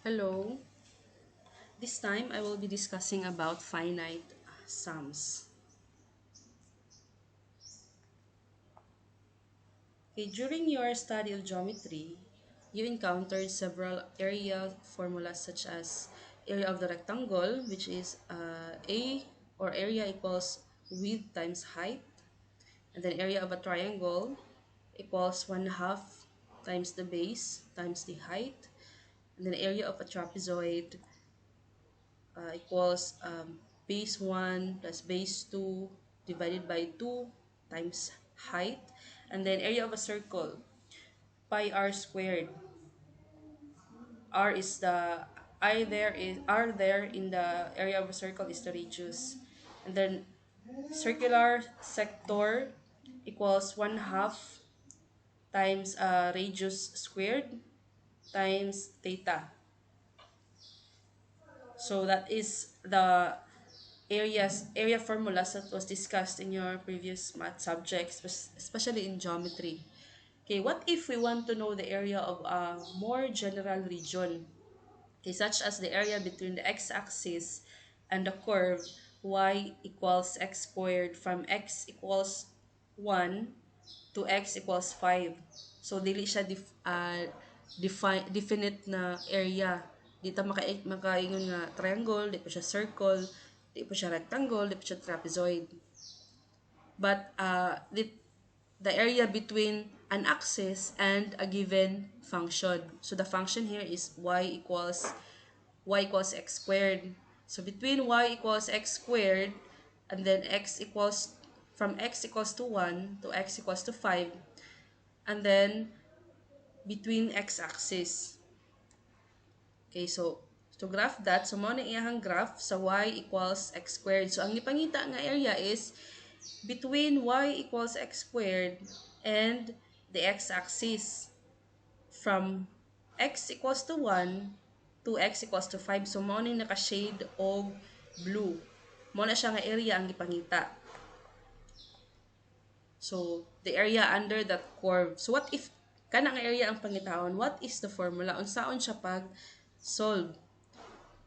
Hello. This time I will be discussing about finite sums. Okay, during your study of geometry, you encountered several area formulas such as area of the rectangle, which is A or area equals width times height, and then area of a triangle equals 1/2 times the base times the height, and then area of a trapezoid equals base 1 plus base 2 divided by 2 times height, and then area of a circle pi r squared. R is the r there in the area of a circle is the radius, and then circular sector equals 1/2 times radius squared times theta. So that is the area formulas that was discussed in your previous math subjects, especially in geometry. Okay, what if we want to know the area of a more general region? Okay, such as the area between the x-axis and the curve y equals x squared from x equals 1 to x equals 5. So, dili siya definite na area. Di ta makaingon nga triangle, di pa siya circle, di pa siya rectangle, di pa siya trapezoid. But the area between an axis and a given function. So the function here is y equals x squared. So between y equals x squared and then from x equals to 1 to x equals to 5, and then between x-axis. Okay, so to graph that, so mo na iyahang graph sa y equals x squared. So ang ipangita nga area is between y equals x squared and the x-axis from x equals to 1 to x equals to 5. So mo na naka-shade of blue. Mo na siya nga area ang ipangita. So, the area under that curve. So, what if kanang area ang pangitahon? What is the formula? Unsaon siya pag solve?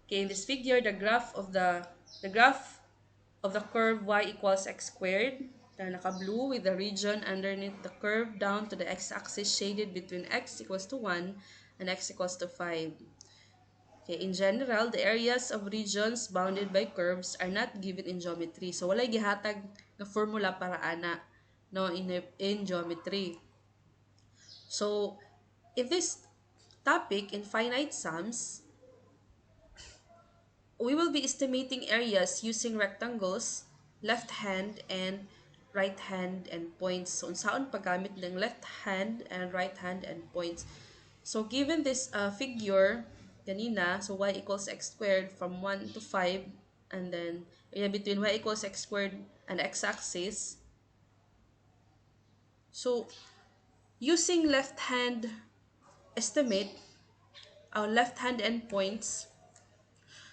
Okay, in this figure, the graph of the curve y equals x squared, na naka-blue with the region underneath the curve down to the x-axis shaded between x equals to 1 and x equals to 5. Okay, in general, the areas of regions bounded by curves are not given in geometry. So, walay gihatag na formula para ana no in geometry. So, in this topic in finite sums, we will be estimating areas using rectangles, left hand and right hand and points. So, unsaon paggamit ng left hand and right hand and points. So, given this figure, kanina, so y equals x squared from 1 to 5, and then area between y equals x squared and x-axis. So, using left hand estimate, our left hand endpoints,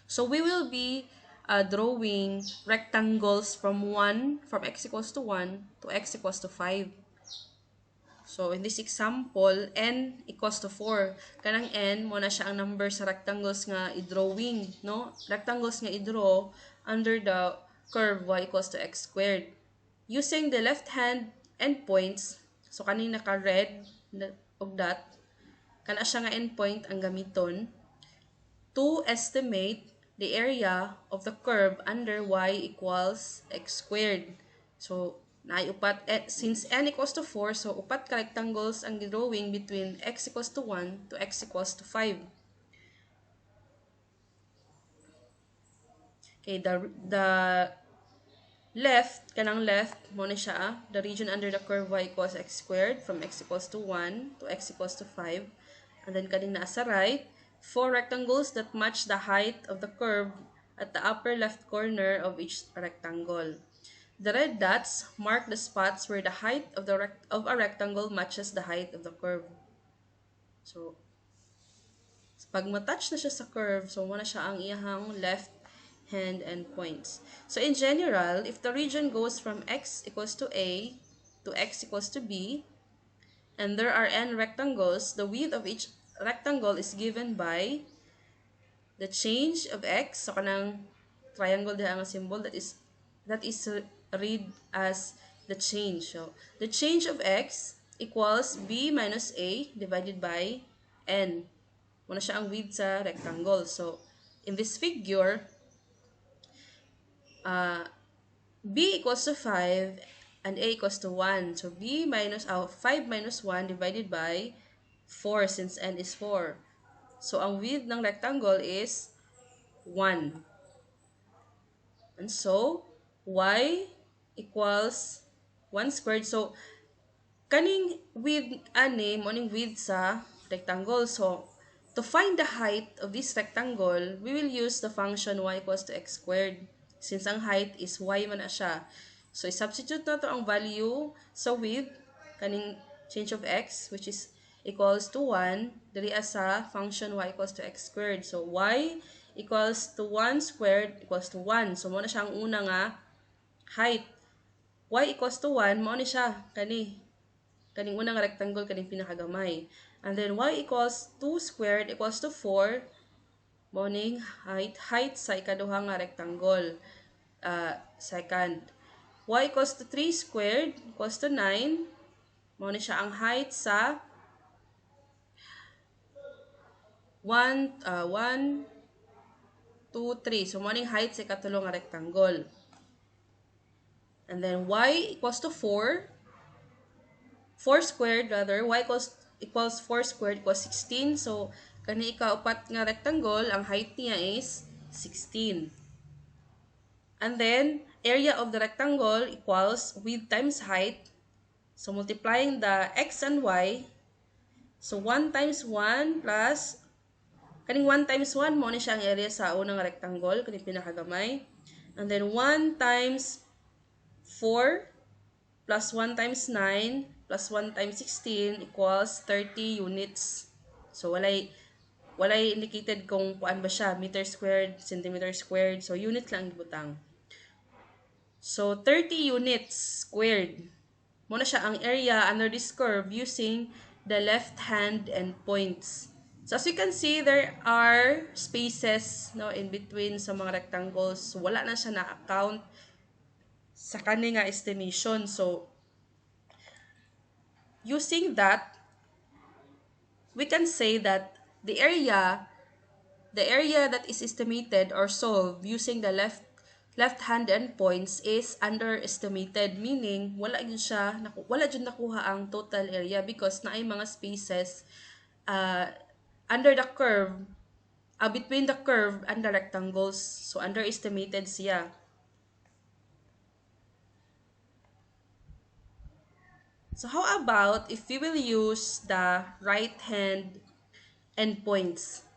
so we will be drawing rectangles from x equals to 1 to x equals to 5. So, in this example, n equals to 4. Kanang n, mo na siya ang number sa rectangles nga i-drawing, no? Rectangles nga i-draw under the curve y equals to x squared. Using the left hand endpoints, so kanina ka red og dot, kana siya nga endpoint ang gamiton to estimate the area of the curve under y equals x squared. So, since n equals to 4, so upat ka rectangles ang drawing between x equals to 1 to x equals to 5. Okay, the kanang left, mo na siya, the region under the curve y equals x squared from x equals to 1 to x equals to 5. And then kanina sa right, 4 rectangles that match the height of the curve at the upper left corner of each rectangle. The red dots mark the spots where the height of a rectangle matches the height of the curve. So, pag matouch na siya sa curve, so muna siya ang iyahang left hand and points. So, in general, if the region goes from x equals to a to x equals to b, and there are n rectangles, the width of each rectangle is given by the change of x, so kanang triangle diha ang symbol, that is read as the change. So the change of x equals b minus a divided by n. Muna siya ang width sa rectangle. So in this figure, b equals to 5 and a equals to 1. So b minus 5 minus 1 divided by 4 since n is 4. So ang width ng rectangle is 1. And so y equals 1 squared. So kaning width ani mo ning width sa rectangle. So to find the height of this rectangle, we will use the function y equals to x squared. Since ang height is y man na siya. So, i-substitute na to ang value sa width, kaning change of x, which is equals to 1, diri sa function y equals to x squared. So, y equals to 1 squared equals to 1. So, mo na siya ang una nga height. Y equals to 1, mo na siya, kaning unang rectangle, kaning pinakagamay. And then, y equals 2 squared equals to 4, morning height sa ikaduha nga rectangle. Second, y equals to 3 squared equals to 9. Mo ni siya ang height sa 1, 2, 3. So, mo ning height sa ikatulong nga rectangle. And then, y equals to 4. 4 squared rather. Y equals 4 squared equals 16. So, kani ikaupat nga rectangle, ang height niya is 16. And then, area of the rectangle equals width times height. So, multiplying the x and y. So, 1 times 1 plus, kaning 1 times 1, mo ni siya ang area sa unang rectangle, kaning pinakagamay. And then, 1 times 4 plus 1 times 9 plus 1 times 16 equals 30 units. So, walay indicated kung kuan ba siya, meter squared, centimeter squared. So, unit lang ibutang. So, 30 units squared. Muna siya ang area under this curve using the left hand and points. So, as you can see, there are spaces in between sa mga rectangles. So, wala na siya na-account sa kani nga estimation. So, using that, we can say that the area that is estimated or solved using the left hand endpoints is underestimated, meaning wala jud nakuha ang total area because naay mga spaces under the curve, between the curve and the rectangles, so underestimated siya. So how about if we will use the right hand endpoints?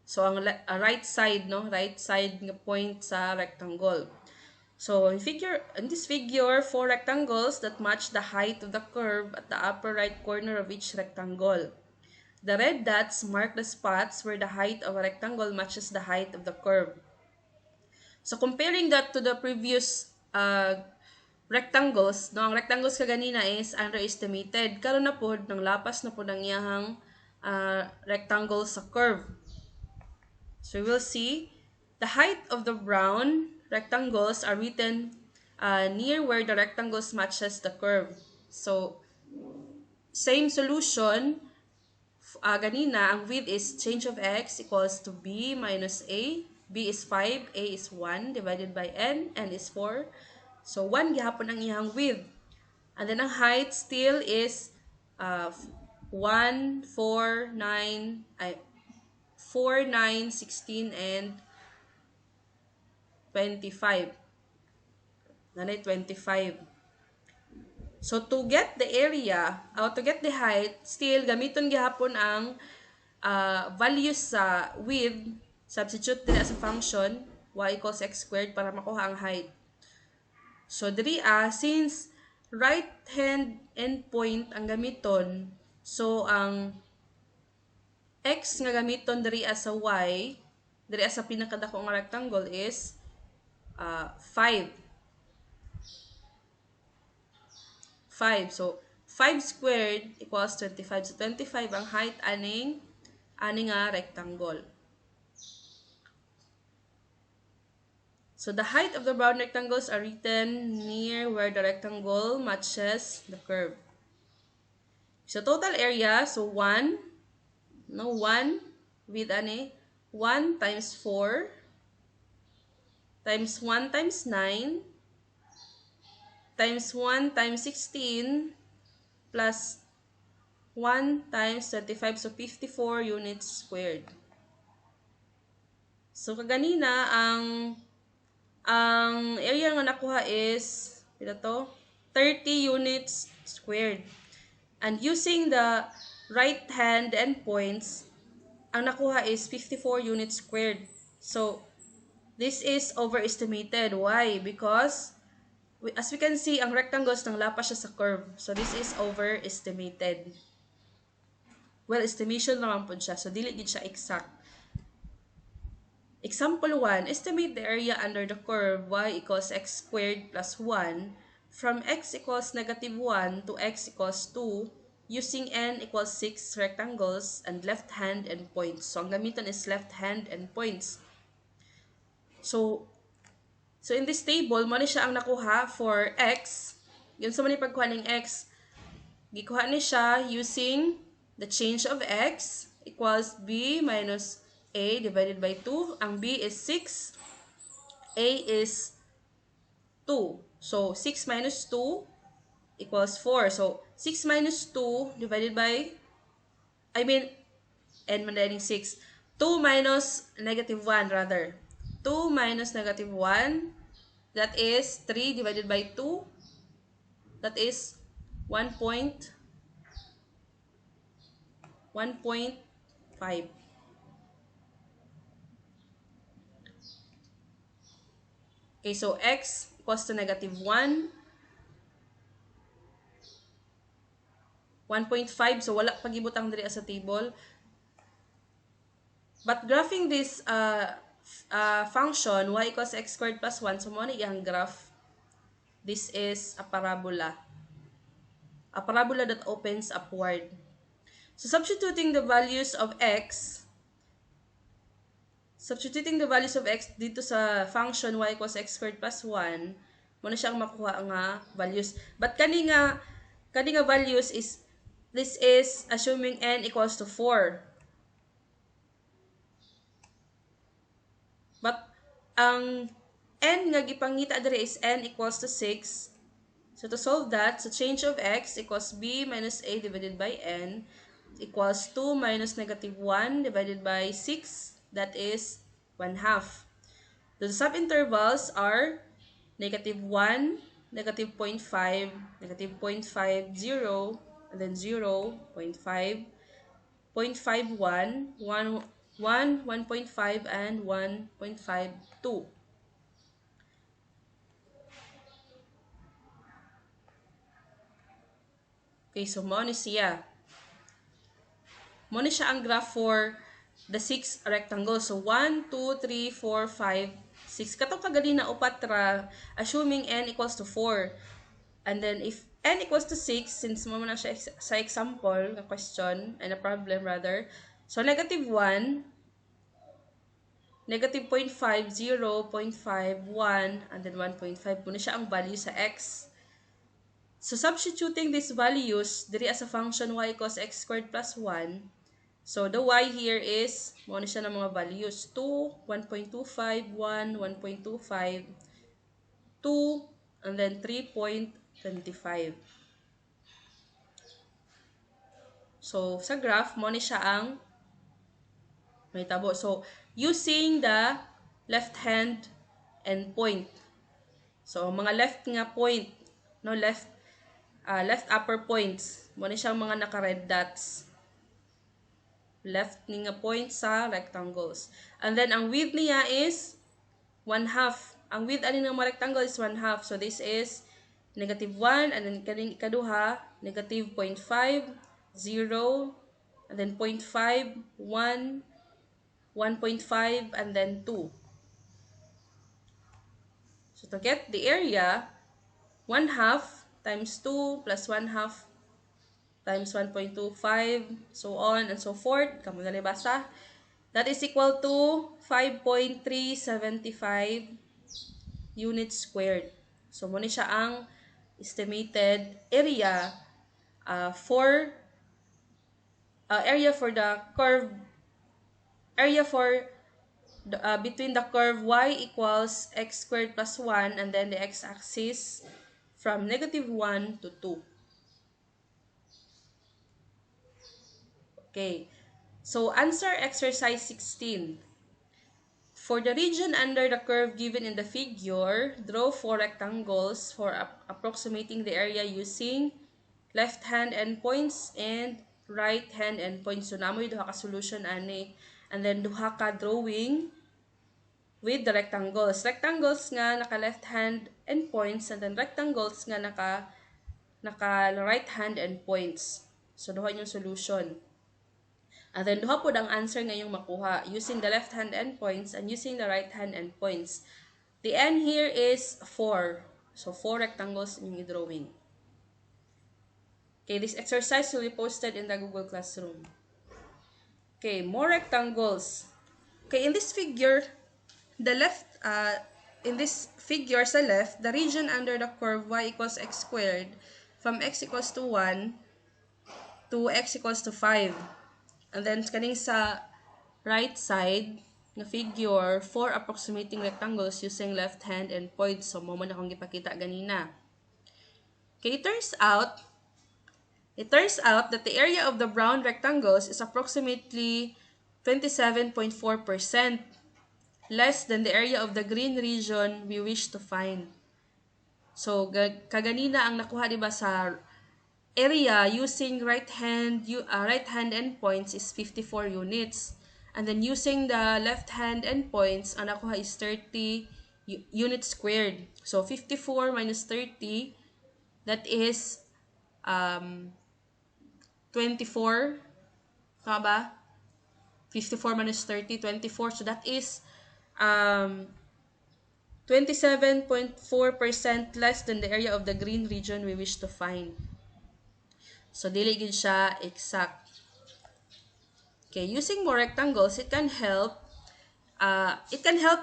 So ang right side nga point sa rectangle. So in this figure, 4 rectangles that match the height of the curve at the upper right corner of each rectangle. The red dots mark the spots where the height of a rectangle matches the height of the curve. So comparing that to the previous rectangles, ang rectangles kaganina is underestimated. Karon na pod nang lapas na pod ang iyahang rectangle sa curve. So we will see the height of the brown rectangles are written near where the rectangles matches the curve. So same solution. Ganina, ang width is change of x equals to b minus a. b is 5, a is 1 divided by n is 4. So 1 gihapon ang iyang width. And then ang height still is 1, 4, 9, 16, and 25. Nanay 25. So, to get the area, or to get the height, still, gamiton gihapon ang values sa width, substitute din sa function, y equals x squared, para makuha ang height. So, diri since right hand endpoint ang gamiton, so, ang x nga gamiton diri sa y, diri sa pinakadako nga rectangle is 5. 5. So, 5 squared equals 25. So, 25 ang height aning nga rectangle. So the height of the brown rectangles are written near where the rectangle matches the curve. So total area, so 1, no 1 with 1 times 4 times 1 times 9 times 1 times 16 plus 1 times 25, so 54 units squared. So kaganina ang area nga nakuha is ito to 30 units squared. And using the right hand endpoints, ang nakuha is 54 units squared. So this is overestimated. Why? Because as we can see, ang rectangles nang lapas siya sa curve. So this is overestimated. Well, estimation naman po siya. So dili gid siya exact. Example 1, estimate the area under the curve y equals x squared plus 1 from x equals negative 1 to x equals 2 using n equals 6 rectangles and left hand and points. So, ang gamiton is left hand and points. So in this table, mo ni siya ang nakuha for x. Yun sa man pagkuha ng x, gikuha ni siya using the change of x equals b minus a divided by 2. Ang b is 6, a is 2. So 6 minus 2 equals 4. So 6 minus 2 divided by, n mandaling 6. 2 minus negative 1 rather. 2 minus negative 1, that is 3 divided by 2. That is 1.5. Okay, so x equals to negative 1. 1.5. So, wala pagibutang diri sa table. But graphing this function, y equals x squared plus 1, so mo na iyang graph. This is a parabola. A parabola that opens upward. So, substituting the values of x dito sa function y equals x squared plus 1, mo na siyang makuha nga values. But kani nga values is, this is assuming n equals to 4. But ang n nga gipangita diri is n equals to 6. So to solve that, so change of x equals b minus a divided by n equals 2 minus negative 1 divided by 6. That is 1/2. The subintervals are negative 1, negative 0.5, negative 0.5, 0, and then 0, 0.5, 0.51, 1, 1.5, and 1.52. Okay, so mo ni siya. Mo ni siya ang graph for the 6 rectangles. So 1, 2, 3, 4, 5, 6. Katong kagali na upat ra, assuming n equals to 4. And then if n equals to 6, since mo na siya sa example, na question, and a problem rather, so negative 1, negative 0.5, 0, 0.5, 1, and then 1.5. Muna siya ang value sa x. So substituting these values, diri as a function y equals x squared plus 1. So the y here is, muna siya ng mga values. 2, 1.25, 1, 1.25, 2, and then 3.25. So sa graph, muna siya ang may tabo. So using the left hand and point. So mga left nga point, no, left upper points, mo ni siyang mga naka-red dots. Left ni nga point sa rectangles. And then ang width niya is 1/2. Ang width ani ng mga rectangle is 1/2. So this is negative 1, and then kaning ikaduha negative 0.5, 0, and then 0.5, 1, 1.5, and then 2. So to get the area, 1/2 times 2 plus 1/2 times 1.25, so on and so forth. Kamu na basa. That is equal to 5.375 units squared. So, muna siya ang estimated area for area for the curve, area for between the curve y equals x squared plus 1 and then the x-axis from -1 to 2. Okay. So, answer exercise 16. For the region under the curve given in the figure, draw 4 rectangles for approximating the area using left hand endpoints and right hand endpoints. So, namoy duha ka solution ani. And then, duha ka drawing with the rectangles. Rectangles nga naka left hand endpoints and then rectangles nga naka right hand endpoints. So, duha yung solution. And then, duha po ang answer ngayong makuha using the left hand endpoints and using the right hand endpoints. The n here is 4. So, 4 rectangles in yung drawing. Okay, this exercise will be posted in the Google Classroom. Okay, more rectangles. Okay, in this figure, in this figure sa left, the region under the curve y equals x squared from x equals to 1 to x equals to 5. And then, kaning sa right side, na figure, 4 approximating rectangles using left hand and point. So, mo man akong gipakita ganina. Okay, it turns out that the area of the brown rectangles is approximately 27.4% less than the area of the green region we wish to find. So, kaganina ang nakuha diba sa area using right hand endpoints is 54 units. And then using the left hand endpoints, ang nakuha is 30 units squared. So, 54 minus 30, that is 24. Tama ba? 54 minus 30, 24. So, that is 27.4% less than the area of the green region we wish to find. So, dili gid siya exact. Okay, using more rectangles, it can help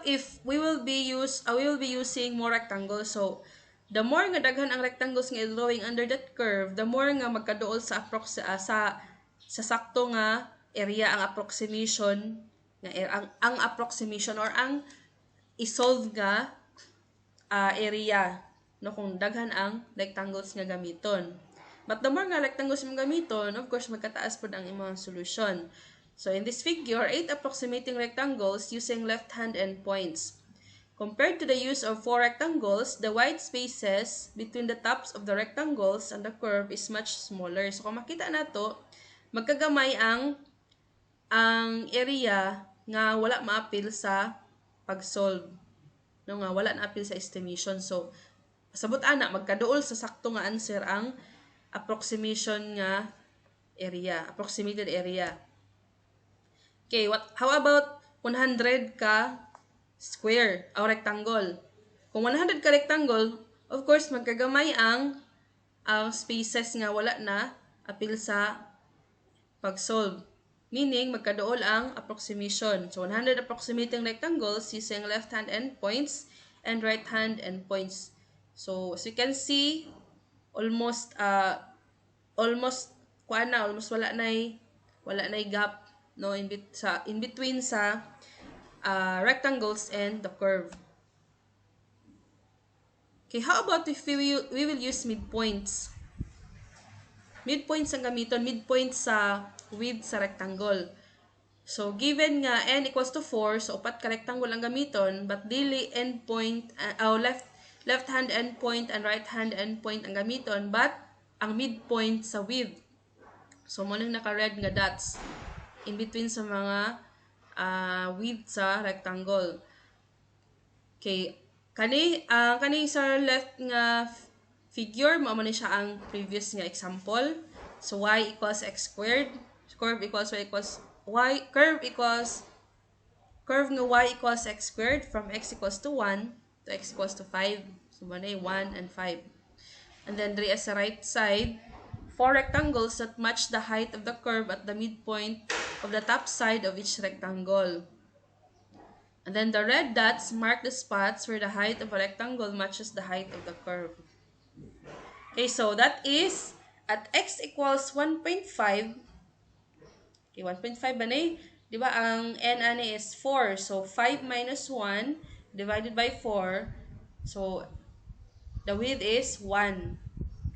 if we will be using more rectangles. So, the more nga daghan ang rectangles nga drawing under that curve, the more nga magkaduol sa sakto nga area ang approximation ang approximation or ang isolve nga area no kung daghan ang rectangles nga gamiton. But the more nga rectangles mo gamiton, of course magkataas pud ang imong solution. So in this figure, 8 approximating rectangles using left hand endpoints. Compared to the use of 4 rectangles, the white spaces between the tops of the rectangles and the curve is much smaller. So kung makita nato, magkagamay ang area nga wala maapil sa pag-solve. No nga wala na apil sa estimation. So pasabot ana magkaduol sa sakto nga answer ang approximation nga area, approximated area. Okay, how about 100 ka square o rectangle? Kung 100 ka rectangle, of course magkagamay ang spaces nga wala na apil sa pag-solve. Meaning, magkaduol ang approximation. So, 100 approximating rectangles using left-hand endpoints and right-hand endpoints. So, as you can see, almost wala na gap no in between sa rectangles and the curve. Okay, how about if we will use midpoints? Midpoints ang gamiton, midpoints sa width sa rectangle. So, given nga n equals to 4, so upat ka rectangle ang gamiton, but dili endpoint, left hand endpoint and right hand endpoint ang gamiton, but ang midpoint sa width. So, mo nang naka-red nga dots in between sa mga width sa rectangle. Okay, kani sa left nga figure, mo man siya ang previous nga example. So, y equals x squared. Curve equals nga y equals x squared from x equals to 1 to x equals to 5. So, manay 1 and 5. And then, there is sa right side, 4 rectangles that match the height of the curve at the midpoint of the top side of each rectangle. And then the red dots mark the spots where the height of a rectangle matches the height of the curve. Okay, so that is at x equals 1.5. Okay, 1.5 ba na eh? Di ba ang n ani is 4. So, 5 minus 1 divided by 4. So, the width is 1.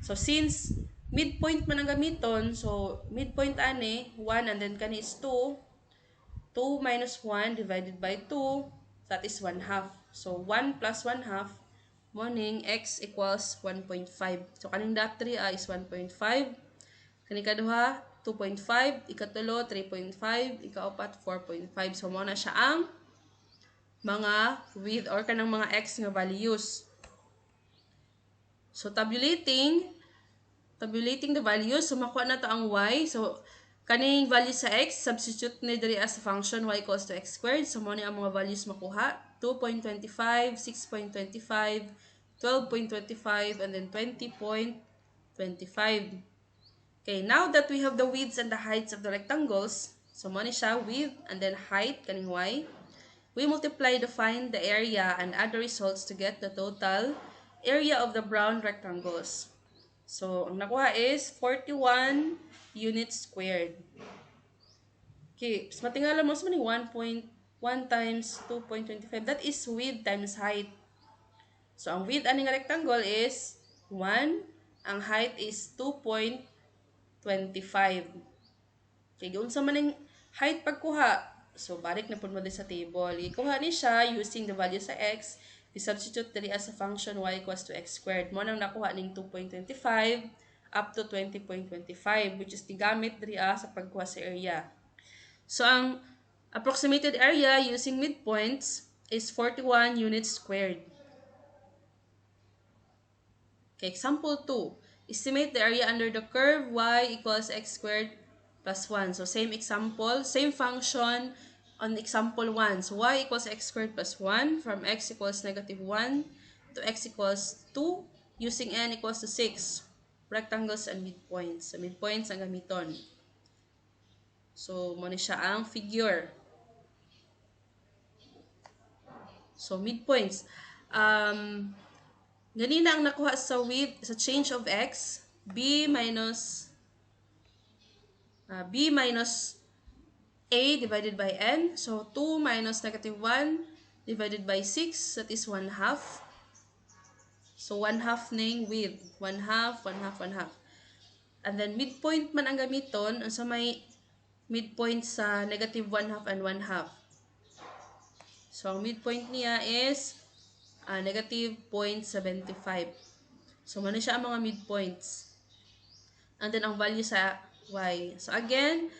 So, since midpoint man ang gamiton, so, midpoint ani, 1 and then kani is 2. 2 minus 1 divided by 2, that is 1 half. So, 1 plus 1 half, morning, x equals 1.5. So, kaning dot 3 is 1.5. Kani kaduha, 2.5. Ikatulo, 3.5. Ikaapat, 4.5. So, muna siya ang mga width or kanang mga x nga values. So, tabulating the values. So, makuha na to ang y. So, kaning value sa x, substitute ni diri as a function y equals to x squared. So, muna ang mga values makuha. 2.25, 6.25, 12.25, and then 20.25. Okay, now that we have the widths and the heights of the rectangles, so muna siya, width and then height, kaning y. We multiply to find the area and add the results to get the total area of the brown rectangles. So, ang nakuha is 41 units squared. Okay, mas matingala mo, mas maning 1.1 times 2.25. That is width times height. So, ang width aning rectangle is 1. Ang height is 2.25. Okay, unsa man ning height pagkuha. So, balik na pud mo sa table. Ikuha ni siya using the value sa x. I-substitute diri as a function y equals to x squared. Mo nang nakuha ning 2.25 up to 20.25, which is tigamit diri sa pagkuha sa area. So, ang approximated area using midpoints is 41 units squared. Okay, example 2. Estimate the area under the curve y equals x squared plus 1. So, same example, same function on example 1. So, y equals x squared plus 1 from x equals negative 1 to x equals 2 using n equals to 6. Rectangles and midpoints. So, midpoints ang gamiton. So, muna siya ang figure. So, midpoints. Ganina ang nakuha sa width, sa change of x, b minus a divided by n. So, 2 minus negative 1 divided by 6, that is 1 half. So, 1 half ning width. 1 half, 1 half, 1 half. And then, midpoint man ang gamiton, sa may midpoint sa negative 1 half and 1 half. So, ang midpoint niya is negative 0.75. So, muna siya ang mga midpoints. And then, ang value sa y. So, again,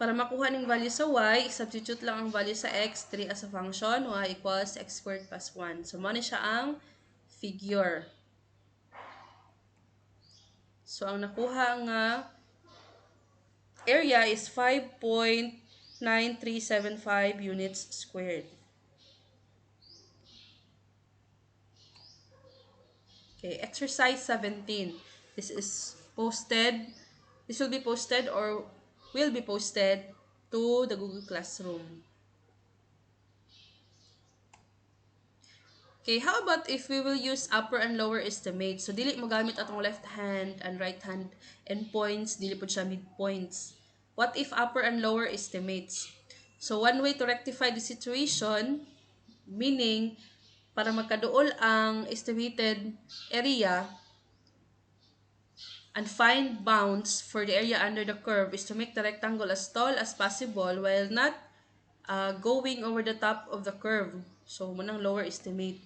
para makuha ng value sa y, substitute lang ang value sa x, 3 as a function, y equals x squared plus 1. So, muna siya ang figure. So, ang nakuha nga area is 5.9375 units squared. Okay, exercise 17. This will be posted or will be posted to the Google Classroom. Okay, how about if we will use upper and lower estimates? So, dili mo gamit atong left hand and right hand endpoints, dili po siya midpoints. What if upper and lower estimates? So, one way to rectify the situation, meaning, para magkaduol ang estimated area and find bounds for the area under the curve is to make the rectangle as tall as possible while not going over the top of the curve. So, munang lower estimate.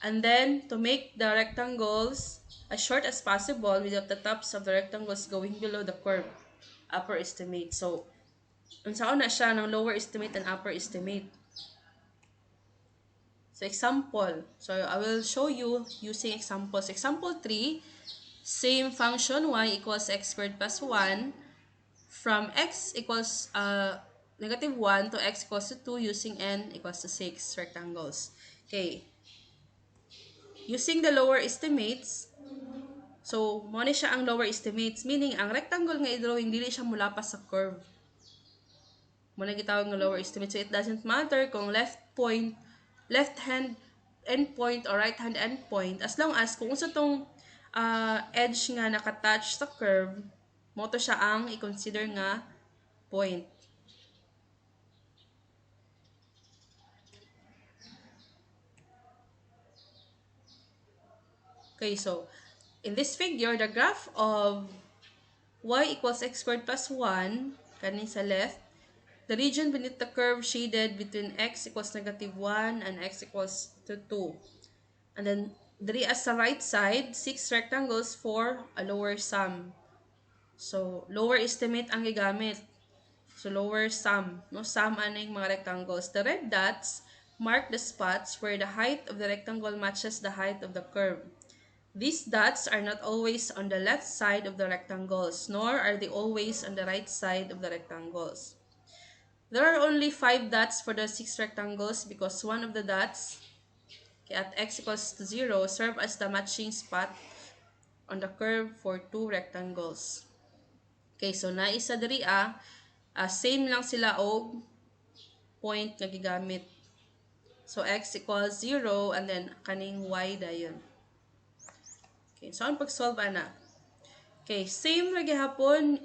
And then, to make the rectangles as short as possible without the tops of the rectangles going below the curve. Upper estimate. So, unsaon na siya ng lower estimate and upper estimate. So, example. So, I will show you using examples. Example 3, same function, y equals x squared plus 1 from x equals negative 1 to x equals to 2 using n equals to 6 rectangles. Okay. Using the lower estimates, so, muna siya ang lower estimates, meaning ang rectangle nga i-drawing, dili siya mulapas sa curve. Muna gitawag nga lower estimate. So it doesn't matter kung left hand endpoint or right hand endpoint, as long as kung unsa tong edge nga nakatouch sa curve, mo to siya ang i-consider nga point. Okay, so in this figure, the graph of y equals x squared plus 1, kanin sa left, the region beneath the curve shaded between x equals negative 1 and x equals to 2. And then, diri as sa right side, 6 rectangles for a lower sum. So, lower estimate ang gigamit. So, lower sum. No? Sum aning mga rectangles. The red dots mark the spots where the height of the rectangle matches the height of the curve. These dots are not always on the left side of the rectangles, nor are they always on the right side of the rectangles. There are only 5 dots for the 6 rectangles because one of the dots at x equals to 0 serve as the matching spot on the curve for 2 rectangles. Okay, so naisa diri same lang sila og point nga gigamit. So x equals 0 and then kaning y dayon. Okay, so ang pag-solve ana. Okay, same lagi hapon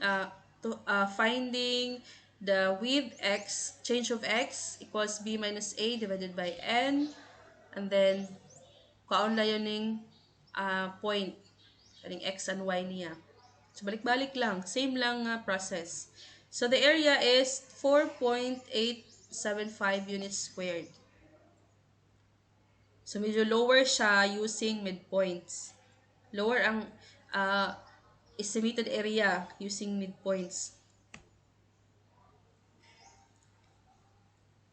finding the width x, change of x equals b minus a divided by n, and then kaon layoning point kaning x and y niya. So balik-balik lang, same lang process. So the area is 4.875 units squared. So medyo lower siya using midpoints. Lower ang estimated area using midpoints.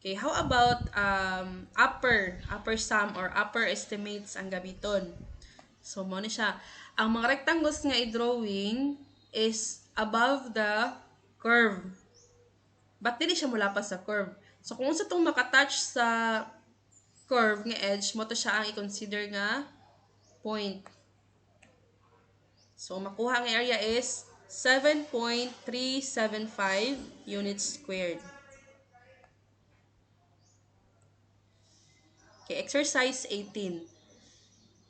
Okay, how about upper sum or upper estimates ang gabiton? So mo ni siya. Ang mga rectangles nga i-drawing is above the curve. But dili siya mula pa sa curve. So kung sa tong makatouch sa curve nga edge, mo to siya ang i-consider nga point. So makuha ang area is 7.375 units squared. Okay, exercise 18.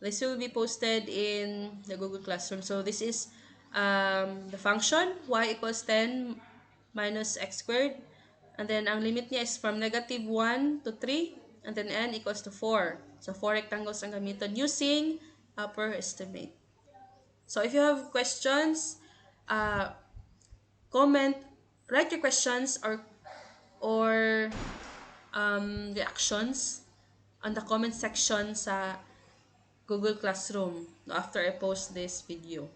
This will be posted in the Google Classroom. So this is the function y equals 10 minus x squared. And then ang limit niya is from negative 1 to 3. And then n equals to 4. So 4 rectangles ang gamiton using upper estimate. So if you have questions, comment, write your questions or reactions on the comment section sa Google Classroom after I post this video.